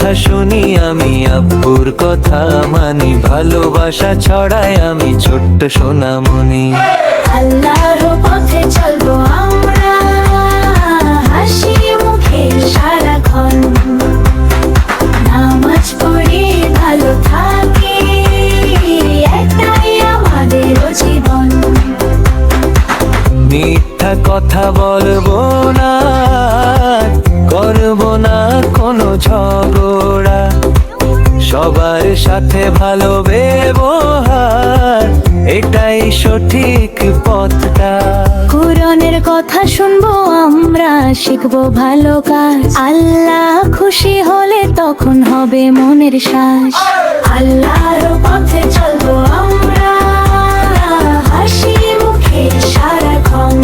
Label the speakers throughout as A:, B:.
A: কথা শুনি আমি, আব্বুর কথা মানি, ভালোবাসা ছড়াই আমি ছোট্ট সোনামণি।
B: আল্লাহর পথে চলবো আমরা, হাসি মুখে সারাক্ষণ, নামাজ পড়ি ভালো থাকি, এটাই আমাদের জীবন।
A: মিথ্যা কথা বলবো না, করবো না কোনো ঝগড়া, সবার সাথে ভালো ব্যবহার, এটাই সঠিক পথটা।
B: কোরআনের কথা শুনবো আমরা, শিখবো ভালো কাজ, আল্লাহ খুশি হলে তখন হবে মনের শ্বাস। আল্লাহর পথে চলবো আমরা, হাসি মুখে সারাক্ষণ,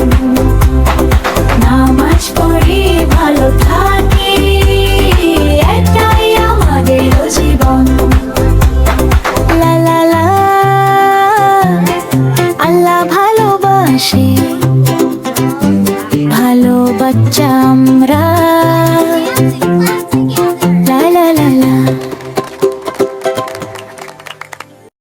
B: নামাজ পড়ি ভালো থাকি, এটাই আমাদের জীবন। লা লা লা, আল্লাহ ভালোবাসে, ভালো বাচ্চা আমরা।